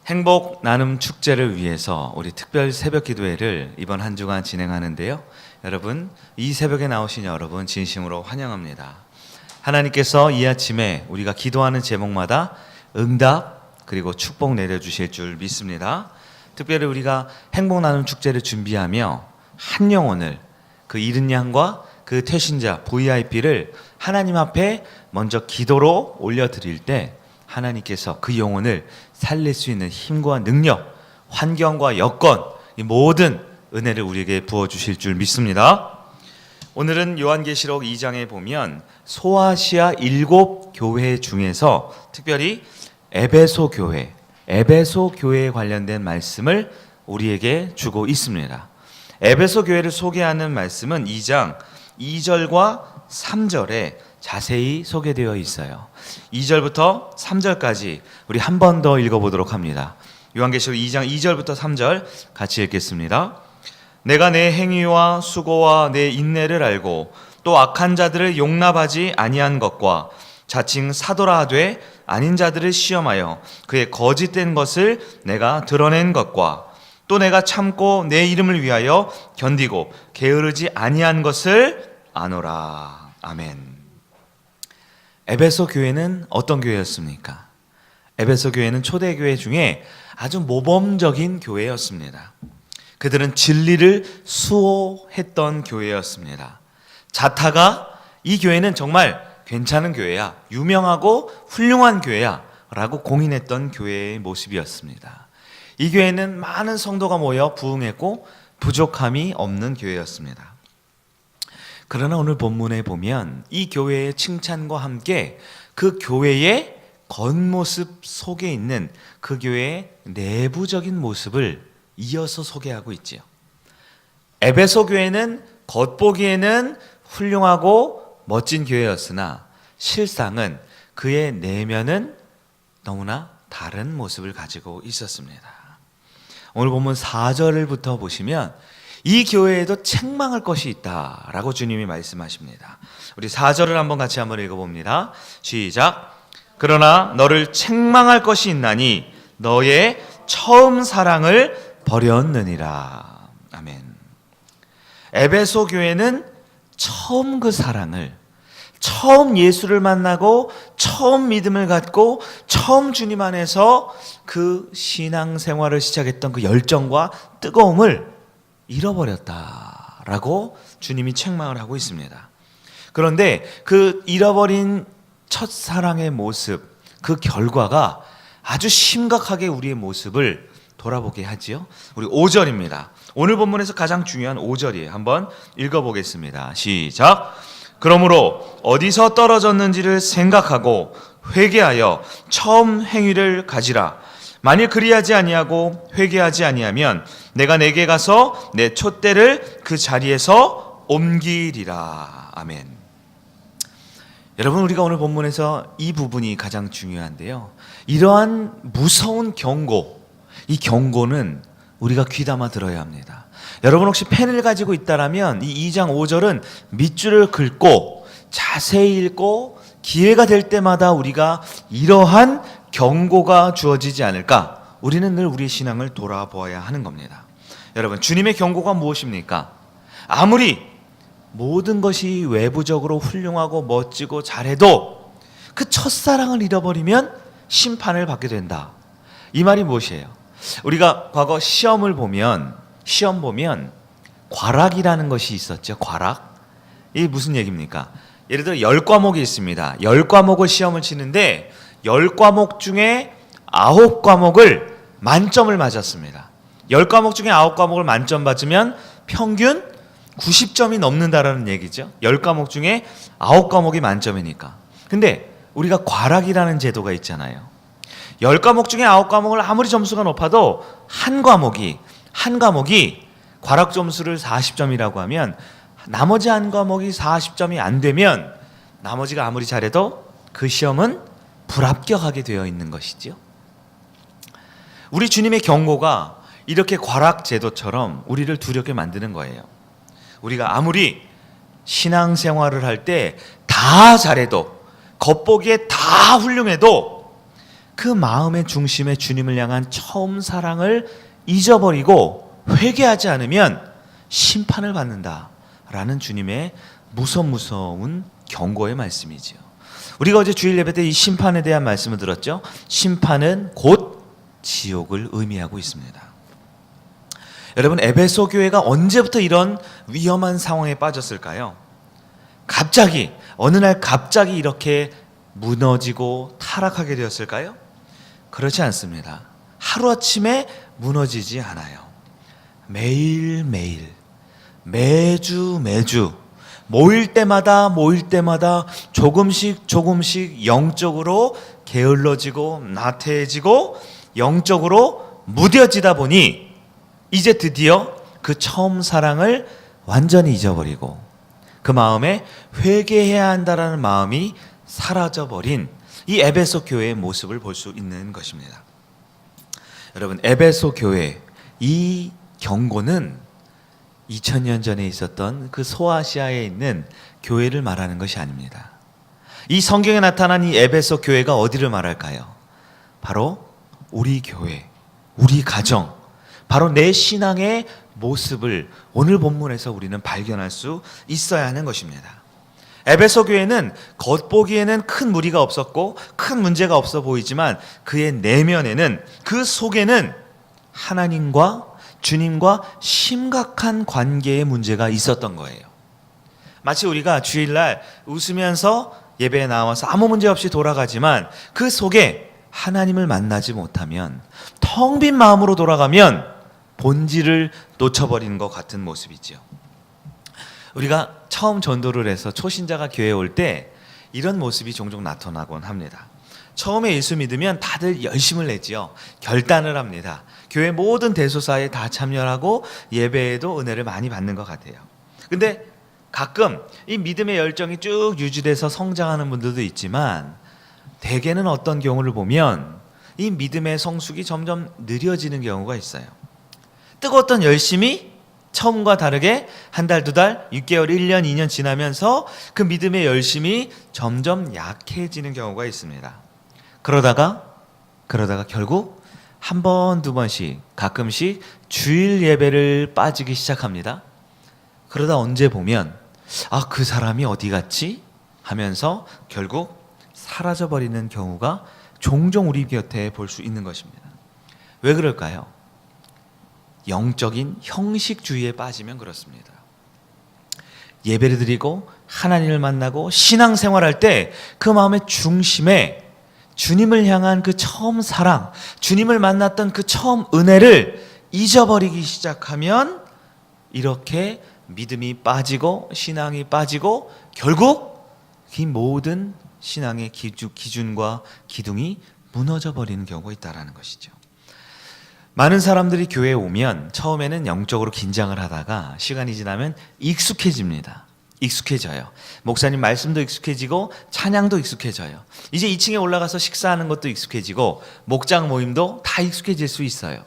행복 나눔 축제를 위해서 우리 특별 새벽 기도회를 이번 한 주간 진행하는데요. 여러분, 이 새벽에 나오신 여러분 진심으로 환영합니다. 하나님께서 이 아침에 우리가 기도하는 제목마다 응답 그리고 축복 내려주실 줄 믿습니다. 특별히 우리가 행복 나눔 축제를 준비하며 한 영혼을, 그 잃은 양과 그 퇴신자 VIP를 하나님 앞에 먼저 기도로 올려드릴 때 하나님께서 그 영혼을 살릴 수 있는 힘과 능력, 환경과 여건, 이 모든 은혜를 우리에게 부어주실 줄 믿습니다. 오늘은 요한계시록 2장에 보면 소아시아 7교회 중에서 특별히 에베소 교회에 관련된 말씀을 우리에게 주고 있습니다. 에베소 교회를 소개하는 말씀은 2장 2절과 3절에 자세히 소개되어 있어요. 2절부터 3절까지 우리 한 번 더 읽어보도록 합니다. 요한계시록 2장 2절부터 3절 같이 읽겠습니다. 내가 내 행위와 수고와 내 인내를 알고 또 악한 자들을 용납하지 아니한 것과 자칭 사도라 하되 아닌 자들을 시험하여 그의 거짓된 것을 내가 드러낸 것과 또 내가 참고 내 이름을 위하여 견디고 게으르지 아니한 것을 아노라. 아멘. 에베소 교회는 어떤 교회였습니까? 에베소 교회는 초대교회 중에 아주 모범적인 교회였습니다. 그들은 진리를 수호했던 교회였습니다. 자타가 이 교회는 정말 괜찮은 교회야, 유명하고 훌륭한 교회야 라고 공인했던 교회의 모습이었습니다. 이 교회는 많은 성도가 모여 부흥했고 부족함이 없는 교회였습니다. 그러나 오늘 본문에 보면 이 교회의 칭찬과 함께 그 교회의 겉모습 속에 있는 그 교회의 내부적인 모습을 이어서 소개하고 있지요. 에베소 교회는 겉보기에는 훌륭하고 멋진 교회였으나 실상은 그의 내면은 너무나 다른 모습을 가지고 있었습니다. 오늘 본문 4절부터 보시면 이 교회에도 책망할 것이 있다라고 주님이 말씀하십니다. 우리 4절을 같이 한번 읽어봅니다. 시작. 그러나 너를 책망할 것이 있나니 너의 처음 사랑을 버렸느니라. 아멘. 에베소 교회는 처음 그 사랑을, 처음 예수를 만나고 처음 믿음을 갖고 처음 주님 안에서 그 신앙생활을 시작했던 그 열정과 뜨거움을 잃어버렸다라고 주님이 책망을 하고 있습니다. 그런데 그 잃어버린 첫사랑의 모습, 그 결과가 아주 심각하게 우리의 모습을 돌아보게 하지요. 우리 5절입니다. 오늘 본문에서 가장 중요한 5절이에요. 한번 읽어보겠습니다. 시작. 그러므로 어디서 떨어졌는지를 생각하고 회개하여 처음 행위를 가지라. 만일 그리하지 아니하고 회개하지 아니하면 내가 내게 가서 내 촛대를 그 자리에서 옮기리라. 아멘. 여러분, 우리가 오늘 본문에서 이 부분이 가장 중요한데요. 이러한 무서운 경고, 이 경고는 우리가 귀담아 들어야 합니다. 여러분 혹시 펜을 가지고 있다라면 이 2장 5절은 밑줄을 긋고 자세히 읽고 기회가 될 때마다 우리가 이러한 경고가 주어지지 않을까? 우리는 늘 우리의 신앙을 돌아보아야 하는 겁니다. 여러분, 주님의 경고가 무엇입니까? 아무리 모든 것이 외부적으로 훌륭하고 멋지고 잘해도 그 첫사랑을 잃어버리면 심판을 받게 된다. 이 말이 무엇이에요? 우리가 과거 시험 보면 과락이라는 것이 있었죠. 과락. 이게 무슨 얘기입니까? 예를 들어 10과목이 있습니다. 10과목을 시험을 치는데 10과목 중에 9과목을 만점을 맞았습니다. 10과목 중에 9과목을 만점 받으면 평균 90점이 넘는다라는 얘기죠. 10과목 중에 9과목이 만점이니까. 근데 우리가 과락이라는 제도가 있잖아요. 10과목 중에 9과목을 아무리 점수가 높아도 한 과목이 과락 점수를 40점이라고 하면 나머지 한 과목이 40점이 안 되면 나머지가 아무리 잘해도 그 시험은 불합격하게 되어 있는 것이지요. 우리 주님의 경고가 이렇게 과락 제도처럼 우리를 두렵게 만드는 거예요. 우리가 아무리 신앙생활을 할 때 다 잘해도 겉보기에 다 훌륭해도 그 마음의 중심에 주님을 향한 처음 사랑을 잊어버리고 회개하지 않으면 심판을 받는다라는 주님의 무서운 경고의 말씀이지요. 우리가 어제 주일 예배 때 이 심판에 대한 말씀을 들었죠. 심판은 곧 지옥을 의미하고 있습니다. 여러분, 에베소 교회가 언제부터 이런 위험한 상황에 빠졌을까요? 갑자기 어느 날 갑자기 이렇게 무너지고 타락하게 되었을까요? 그렇지 않습니다. 하루아침에 무너지지 않아요. 매일매일, 매주 모일 때마다 조금씩 영적으로 게을러지고 나태해지고 영적으로 무뎌지다 보니 이제 드디어 그 처음 사랑을 완전히 잊어버리고 그 마음에 회개해야 한다라는 마음이 사라져버린 이 에베소 교회의 모습을 볼 수 있는 것입니다. 여러분, 에베소 교회 이 경고는 2000년 전에 있었던 그 소아시아에 있는 교회를 말하는 것이 아닙니다. 이 성경에 나타난 이 에베소 교회가 어디를 말할까요? 바로 우리 교회, 우리 가정, 바로 내 신앙의 모습을 오늘 본문에서 우리는 발견할 수 있어야 하는 것입니다. 에베소 교회는 겉보기에는 큰 무리가 없었고 큰 문제가 없어 보이지만 그의 내면에는, 그 속에는 하나님과 주님과 심각한 관계의 문제가 있었던 거예요. 마치 우리가 주일날 웃으면서 예배에 나와서 아무 문제 없이 돌아가지만 그 속에 하나님을 만나지 못하면, 텅 빈 마음으로 돌아가면 본질을 놓쳐버리는 것 같은 모습이죠. 우리가 처음 전도를 해서 초신자가 교회에 올 때 이런 모습이 종종 나타나곤 합니다. 처음에 예수 믿으면 다들 열심을 내지요. 결단을 합니다. 교회 모든 대소사에 다 참여하고 예배에도 은혜를 많이 받는 것 같아요. 근데 가끔 이 믿음의 열정이 쭉 유지돼서 성장하는 분들도 있지만 대개는 어떤 경우를 보면 이 믿음의 성숙이 점점 느려지는 경우가 있어요. 뜨거웠던 열심이 처음과 다르게 한 달, 두 달, 6개월, 1년, 2년 지나면서 그 믿음의 열심이 점점 약해지는 경우가 있습니다. 그러다가 결국 한 번, 두 번씩 가끔씩 주일 예배를 빠지기 시작합니다. 그러다 언제 보면 그 사람이 어디 갔지? 하면서 결국 사라져버리는 경우가 종종 우리 곁에 볼 수 있는 것입니다. 왜 그럴까요? 영적인 형식주의에 빠지면 그렇습니다. 예배를 드리고 하나님을 만나고 신앙생활할 때 그 마음의 중심에 주님을 향한 그 처음 사랑, 주님을 만났던 그 처음 은혜를 잊어버리기 시작하면 이렇게 믿음이 빠지고 신앙이 빠지고 결국 이 모든 신앙의 기준과 기둥이 무너져 버리는 경우가 있다는 것이죠. 많은 사람들이 교회에 오면 처음에는 영적으로 긴장을 하다가 시간이 지나면 익숙해져요. 목사님 말씀도 익숙해지고 찬양도 익숙해져요. 이제 2층에 올라가서 식사하는 것도 익숙해지고 목장 모임도 다 익숙해질 수 있어요.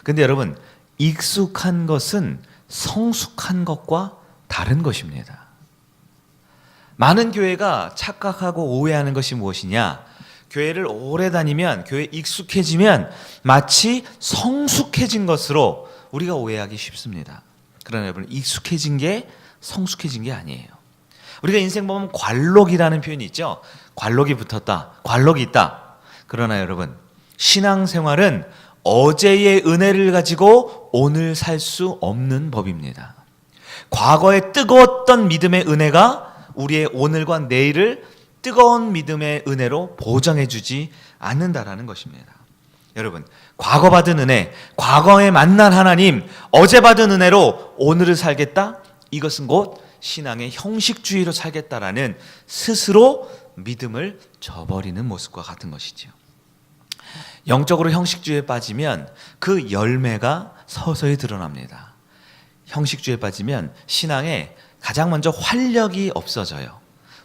근데 여러분, 익숙한 것은 성숙한 것과 다른 것입니다. 많은 교회가 착각하고 오해하는 것이 무엇이냐? 교회를 오래 다니면, 교회에 익숙해지면 마치 성숙해진 것으로 우리가 오해하기 쉽습니다. 그러나 여러분, 익숙해진 게 성숙해진 게 아니에요. 우리가 인생 보면 관록이라는 표현이 있죠. 관록이 붙었다, 관록이 있다. 그러나 여러분, 신앙생활은 어제의 은혜를 가지고 오늘 살 수 없는 법입니다. 과거에 뜨거웠던 믿음의 은혜가 우리의 오늘과 내일을 뜨거운 믿음의 은혜로 보장해주지 않는다라는 것입니다. 여러분, 과거 받은 은혜, 과거에 만난 하나님, 어제 받은 은혜로 오늘을 살겠다? 이것은 곧 신앙의 형식주의로 살겠다라는 스스로 믿음을 저버리는 모습과 같은 것이죠. 영적으로 형식주의에 빠지면 그 열매가 서서히 드러납니다. 형식주의에 빠지면 신앙에 가장 먼저 활력이 없어져요.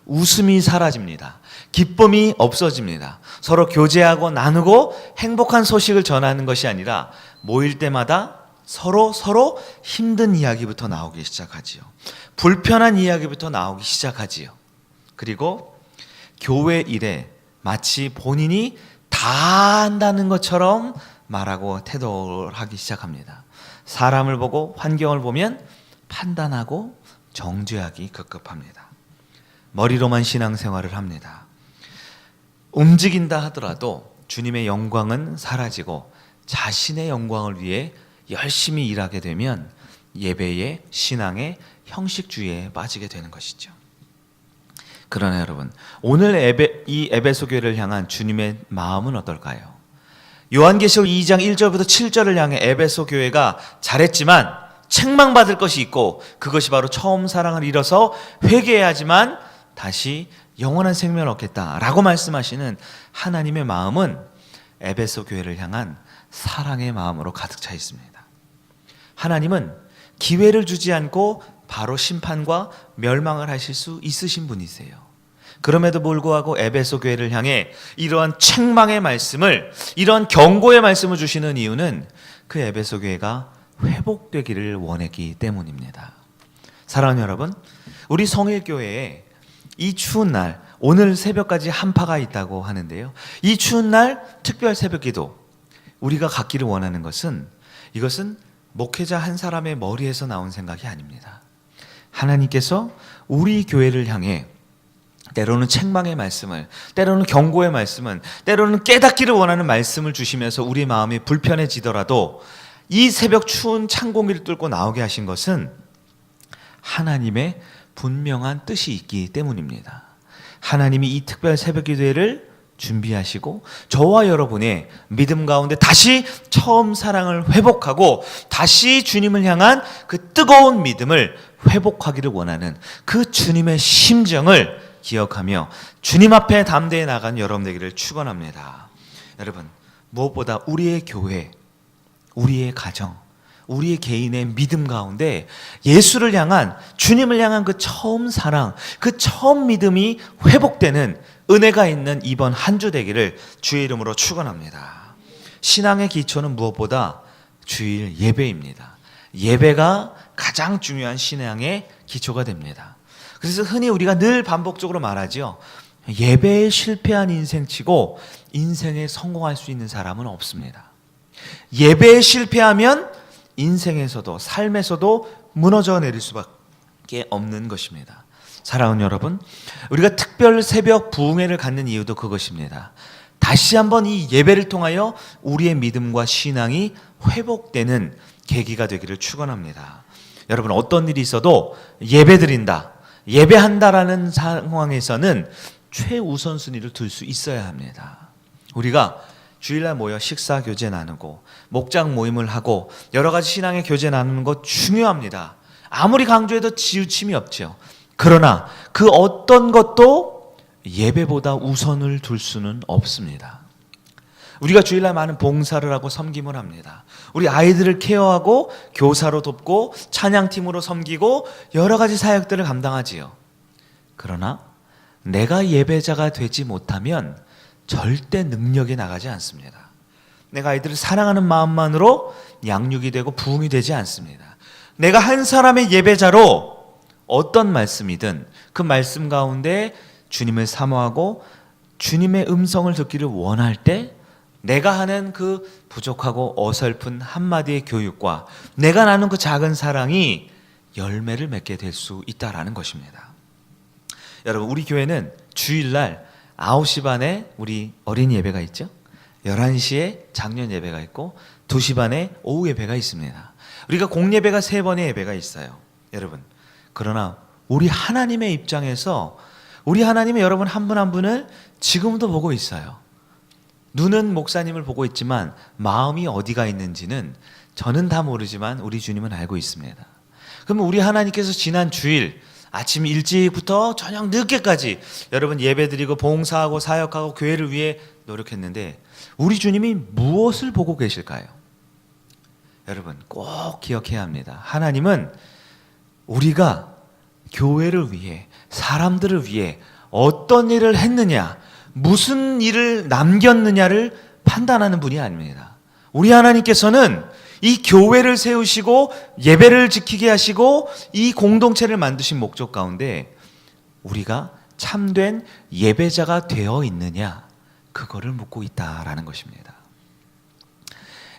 웃음이 사라집니다. 기쁨이 없어집니다. 서로 교제하고 나누고 행복한 소식을 전하는 것이 아니라 모일 때마다 서로 힘든 이야기부터 나오기 시작하지요. 불편한 이야기부터 나오기 시작하지요. 그리고 교회 일에 마치 본인이 다 다 안다는 것처럼 말하고 태도를 하기 시작합니다. 사람을 보고 환경을 보면 판단하고 정죄하기 급급합니다. 머리로만 신앙생활을 합니다. 움직인다 하더라도 주님의 영광은 사라지고 자신의 영광을 위해 열심히 일하게 되면 예배의 신앙의 형식주의에 빠지게 되는 것이죠. 그러나 여러분, 오늘 이 에베소 교회를 향한 주님의 마음은 어떨까요? 요한계시록 2장 1절부터 7절을 향해 에베소 교회가 잘했지만 책망받을 것이 있고 그것이 바로 처음 사랑을 잃어서 회개해야지만 다시 영원한 생명을 얻겠다라고 말씀하시는 하나님의 마음은 에베소 교회를 향한 사랑의 마음으로 가득 차 있습니다. 하나님은 기회를 주지 않고 바로 심판과 멸망을 하실 수 있으신 분이세요. 그럼에도 불구하고 에베소 교회를 향해 이러한 책망의 말씀을, 이러한 경고의 말씀을 주시는 이유는 그 에베소 교회가 회복되기를 원했기 때문입니다. 사랑하는 여러분, 우리 성일교회에 이 추운 날, 오늘 새벽까지 한파가 있다고 하는데요, 이 추운 날 특별 새벽기도 우리가 갖기를 원하는 것은, 이것은 목회자 한 사람의 머리에서 나온 생각이 아닙니다. 하나님께서 우리 교회를 향해 때로는 책망의 말씀을, 때로는 경고의 말씀은, 때로는 깨닫기를 원하는 말씀을 주시면서 우리 마음이 불편해지더라도 이 새벽 추운 찬 공기를 뚫고 나오게 하신 것은 하나님의 분명한 뜻이 있기 때문입니다. 하나님이 이 특별 새벽 기도회를 준비하시고 저와 여러분의 믿음 가운데 다시 처음 사랑을 회복하고 다시 주님을 향한 그 뜨거운 믿음을 회복하기를 원하는 그 주님의 심정을 기억하며 주님 앞에 담대히 나간 여러분 되기를 축원합니다. 여러분, 무엇보다 우리의 교회, 우리의 가정, 우리의 개인의 믿음 가운데 예수를 향한, 주님을 향한 그 처음 사랑, 그 처음 믿음이 회복되는 은혜가 있는 이번 한 주 되기를 주의 이름으로 축원합니다. 신앙의 기초는 무엇보다 주일 예배입니다. 예배가 가장 중요한 신앙의 기초가 됩니다. 그래서 흔히 우리가 늘 반복적으로 말하죠. 예배에 실패한 인생치고 인생에 성공할 수 있는 사람은 없습니다. 예배에 실패하면 인생에서도 삶에서도 무너져 내릴 수밖에 없는 것입니다. 사랑하는 여러분, 우리가 특별 새벽 부흥회를 갖는 이유도 그것입니다. 다시 한번 이 예배를 통하여 우리의 믿음과 신앙이 회복되는 계기가 되기를 축원합니다. 여러분, 어떤 일이 있어도 예배드린다, 예배한다라는 상황에서는 최우선순위를 둘 수 있어야 합니다. 우리가 주일날 모여 식사 교제 나누고 목장 모임을 하고 여러 가지 신앙의 교제 나누는 것 중요합니다. 아무리 강조해도 지우침이 없죠. 그러나 그 어떤 것도 예배보다 우선을 둘 수는 없습니다. 우리가 주일날 많은 봉사를 하고 섬김을 합니다. 우리 아이들을 케어하고 교사로 돕고 찬양팀으로 섬기고 여러 가지 사역들을 감당하지요. 그러나 내가 예배자가 되지 못하면 절대 능력이 나가지 않습니다. 내가 아이들을 사랑하는 마음만으로 양육이 되고 부흥이 되지 않습니다. 내가 한 사람의 예배자로 어떤 말씀이든 그 말씀 가운데 주님을 사모하고 주님의 음성을 듣기를 원할 때 내가 하는 그 부족하고 어설픈 한마디의 교육과 내가 나눈 그 작은 사랑이 열매를 맺게 될 수 있다라는 것입니다. 여러분, 우리 교회는 주일날 9시 반에 우리 어린 예배가 있죠. 11시에 작년 예배가 있고 2시 반에 오후 예배가 있습니다. 우리가 공예배가 3번의 예배가 있어요. 여러분, 그러나 우리 하나님의 입장에서 우리 하나님은 여러분 한 분 한 분을 지금도 보고 있어요. 눈은 목사님을 보고 있지만 마음이 어디가 있는지는 저는 다 모르지만 우리 주님은 알고 있습니다. 그러면 우리 하나님께서 지난 주일 아침 일찍부터 저녁 늦게까지 여러분 예배드리고 봉사하고 사역하고 교회를 위해 노력했는데 우리 주님이 무엇을 보고 계실까요? 여러분, 꼭 기억해야 합니다. 하나님은 우리가 교회를 위해, 사람들을 위해 어떤 일을 했느냐, 무슨 일을 남겼느냐를 판단하는 분이 아닙니다. 우리 하나님께서는 이 교회를 세우시고 예배를 지키게 하시고 이 공동체를 만드신 목적 가운데 우리가 참된 예배자가 되어 있느냐, 그거를 묻고 있다라는 것입니다.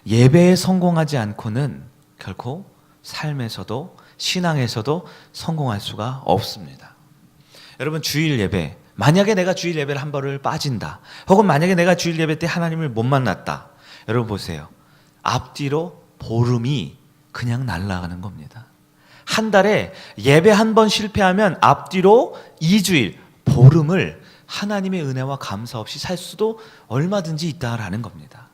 예배에 성공하지 않고는 결코 삶에서도 신앙에서도 성공할 수가 없습니다. 여러분, 주일 예배, 만약에 내가 주일 예배를 한 번을 빠진다, 혹은 만약에 내가 주일 예배 때 하나님을 못 만났다, 여러분 보세요. 앞뒤로 보름이 그냥 날아가는 겁니다. 한 달에 예배 한 번 실패하면 앞뒤로 2주일, 보름을 하나님의 은혜와 감사 없이 살 수도 얼마든지 있다라는 겁니다.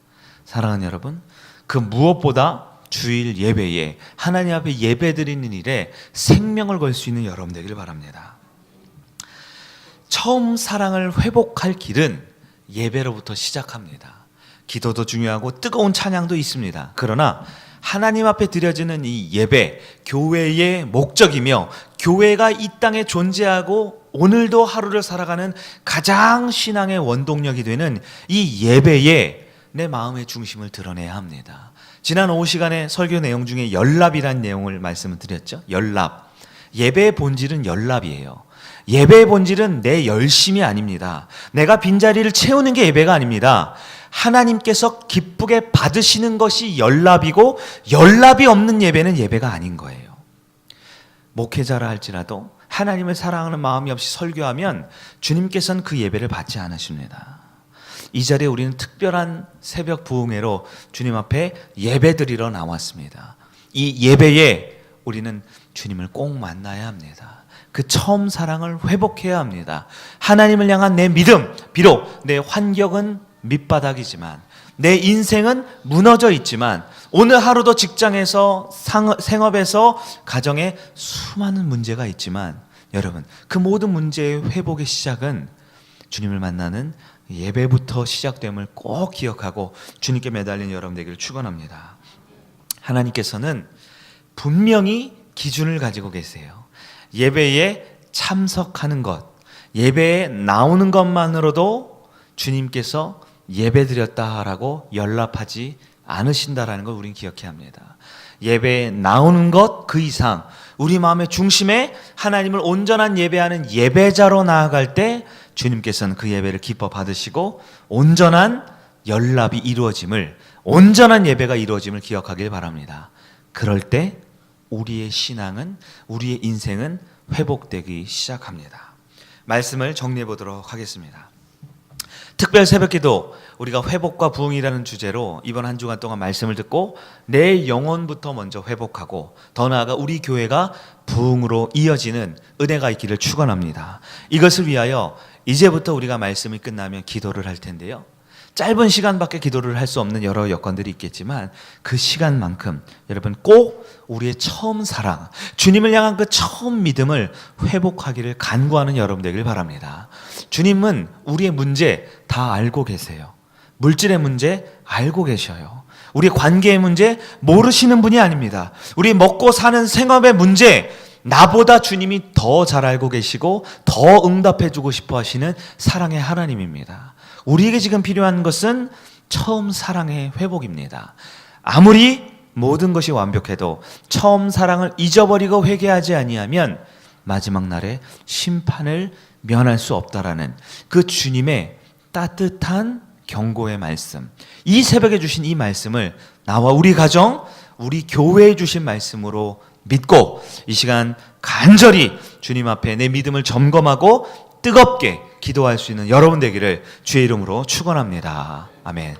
사랑하는 여러분, 그 무엇보다 주일 예배에, 하나님 앞에 예배 드리는 일에 생명을 걸 수 있는 여러분 되길 바랍니다. 처음 사랑을 회복할 길은 예배로부터 시작합니다. 기도도 중요하고 뜨거운 찬양도 있습니다. 그러나 하나님 앞에 드려지는 이 예배, 교회의 목적이며 교회가 이 땅에 존재하고 오늘도 하루를 살아가는 가장 신앙의 원동력이 되는 이 예배에 내 마음의 중심을 드러내야 합니다. 지난 오후 시간에 설교 내용 중에 연락이란 내용을 말씀을 드렸죠. 연락. 예배의 본질은 연락이에요. 예배의 본질은 내 열심이 아닙니다. 내가 빈자리를 채우는 게 예배가 아닙니다. 하나님께서 기쁘게 받으시는 것이 연락이고, 연락이 없는 예배는 예배가 아닌 거예요. 목회자라 할지라도 하나님을 사랑하는 마음이 없이 설교하면 주님께서는 그 예배를 받지 않으십니다. 이 자리에 우리는 특별한 새벽 부흥회로 주님 앞에 예배드리러 나왔습니다. 이 예배에 우리는 주님을 꼭 만나야 합니다. 그 처음 사랑을 회복해야 합니다. 하나님을 향한 내 믿음, 비록 내 환경은 밑바닥이지만, 내 인생은 무너져 있지만, 오늘 하루도 직장에서, 생업에서, 가정에 수많은 문제가 있지만, 여러분, 그 모든 문제의 회복의 시작은 주님을 만나는 예배부터 시작됨을 꼭 기억하고 주님께 매달린 여러분 되기를 축원합니다. 하나님께서는 분명히 기준을 가지고 계세요. 예배에 참석하는 것, 예배에 나오는 것만으로도 주님께서 예배드렸다라고 연락하지 않으신다라는 걸 우리는 기억해야 합니다. 예배에 나오는 것 그 이상 우리 마음의 중심에 하나님을 온전한 예배하는 예배자로 나아갈 때 주님께서는 그 예배를 기뻐 받으시고 온전한 연락이 이루어짐을, 온전한 예배가 이루어짐을 기억하길 바랍니다. 그럴 때 우리의 신앙은, 우리의 인생은 회복되기 시작합니다. 말씀을 정리해 보도록 하겠습니다. 특별 새벽기도, 우리가 회복과 부흥이라는 주제로 이번 한 주간 동안 말씀을 듣고 내 영혼부터 먼저 회복하고 더 나아가 우리 교회가 부흥으로 이어지는 은혜가 있기를 축원합니다. 이것을 위하여 이제부터 우리가 말씀이 끝나면 기도를 할 텐데요. 짧은 시간밖에 기도를 할 수 없는 여러 여건들이 있겠지만 그 시간만큼 여러분 꼭 우리의 처음 사랑, 주님을 향한 그 처음 믿음을 회복하기를 간구하는 여러분 되길 바랍니다. 주님은 우리의 문제 다 알고 계세요. 물질의 문제 알고 계셔요. 우리 관계의 문제 모르시는 분이 아닙니다. 우리 먹고 사는 생업의 문제 나보다 주님이 더 잘 알고 계시고 더 응답해 주고 싶어 하시는 사랑의 하나님입니다. 우리에게 지금 필요한 것은 처음 사랑의 회복입니다. 아무리 모든 것이 완벽해도 처음 사랑을 잊어버리고 회개하지 아니하면 마지막 날에 심판을 면할 수 없다라는 그 주님의 따뜻한 경고의 말씀, 이 새벽에 주신 이 말씀을 나와 우리 가정, 우리 교회에 주신 말씀으로 믿고 이 시간 간절히 주님 앞에 내 믿음을 점검하고 뜨겁게 기도할 수 있는 여러분 되기를 주의 이름으로 축원합니다. 아멘.